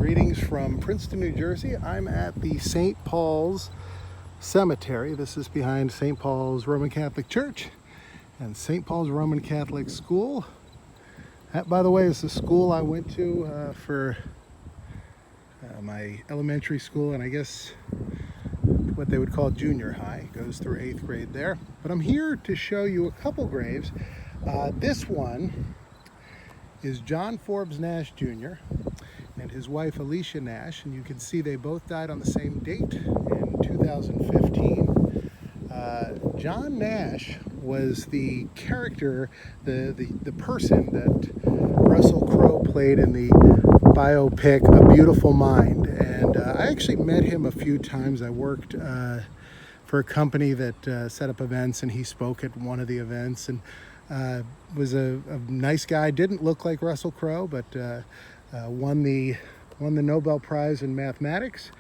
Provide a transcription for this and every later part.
Greetings from Princeton, New Jersey. I'm at the St. Paul's Cemetery. This is behind St. Paul's Roman Catholic Church and St. Paul's Roman Catholic School. That, by the way, is the school I went to for my elementary school, and I guess what they would call junior high. Goes through 8th grade there. But I'm here to show you a couple graves. This one is John Forbes Nash Jr. and his wife Alicia Nash, and you can see they both died on the same date in 2015. John Nash was the character, the person that Russell Crowe played in the biopic A Beautiful Mind, and I actually met him a few times. I worked for a company that set up events, and he spoke at one of the events, and was a nice guy. Didn't look like Russell Crowe, but won the Nobel Prize in mathematics.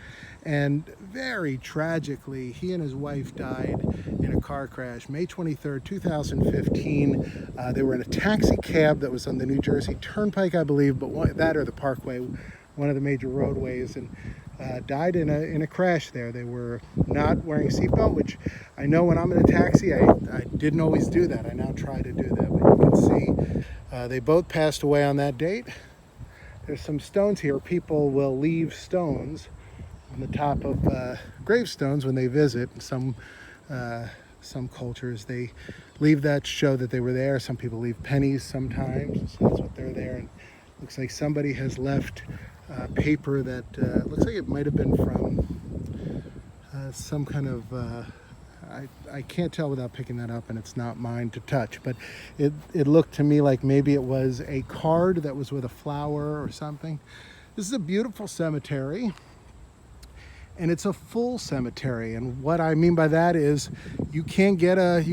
And very tragically, he and his wife died in a car crash, May 23rd, 2015. They were in a taxi cab that was on the New Jersey Turnpike, I believe, but that or the Parkway, one of the major roadways, and died in a crash there. They were not wearing a seatbelt, which I know when I'm in a taxi, I didn't always do that. I now try to do that, but you can see they both passed away on that date. There's some stones here. People will leave stones on the top of gravestones when they visit. Some cultures, they leave that to show that they were there. Some people leave pennies sometimes, so that's what they're there. And it looks like somebody has left paper that looks like it might have been from some kind of I can't tell without picking that up, and it's not mine to touch, but it looked to me like maybe it was a card that was with a flower or something. This is a beautiful cemetery, and it's a full cemetery, and what I mean by that is you can't get a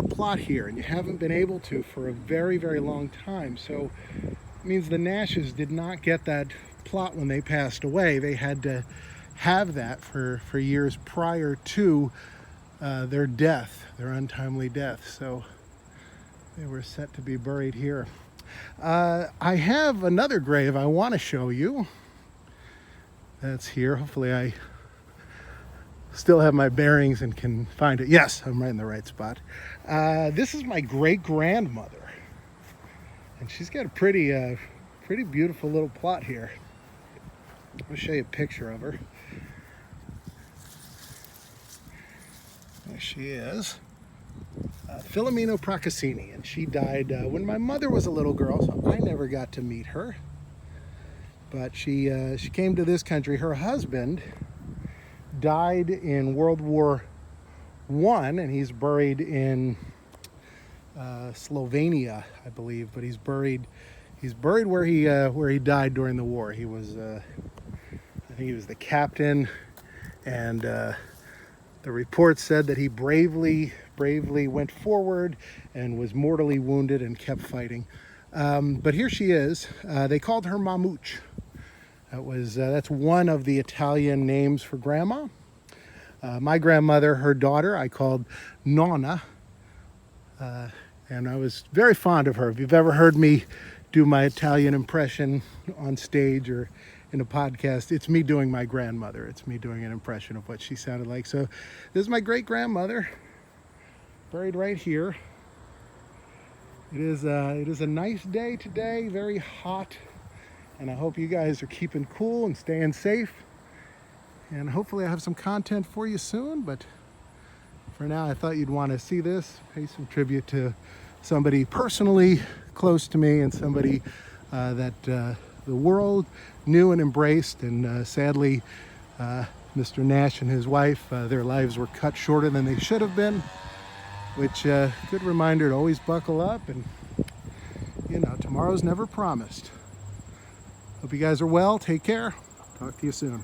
plot here, and you haven't been able to for a very, very long time. So it means the Nashes did not get that plot when they passed away. They had to have that for years prior to their death, their untimely death. So they were set to be buried here. I have another grave I want to show you. That's here. Hopefully I still have my bearings and can find it. Yes, I'm right in the right spot. This is my great-grandmother, and she's got a pretty beautiful little plot here. I'll show you a picture of her. There she is, Filomeno Procaccini, and she died when my mother was a little girl, so I never got to meet her. But she came to this country. Her husband died in World War I, and he's buried in Slovenia, I believe. But he's buried where he died during the war. He was I think he was the captain, and the report said that he bravely went forward and was mortally wounded and kept fighting. But here she is. They called her Mamuch. That's one of the Italian names for grandma. My grandmother, her daughter, I called Nonna, and I was very fond of her. If you've ever heard me do my Italian impression on stage or in a podcast, it's me doing my grandmother. It's me doing an impression of what she sounded like. So this is my great-grandmother, buried right here. It is a nice day today, very hot, and I hope you guys are keeping cool and staying safe. And hopefully I have some content for you soon, but for now I thought you'd want to see this, pay some tribute to somebody personally close to me and somebody that the world knew and embraced. And sadly, Mr. Nash and his wife, their lives were cut shorter than they should have been, which good reminder to always buckle up, and tomorrow's never promised. Hope you guys are well. Take care. Talk to you soon.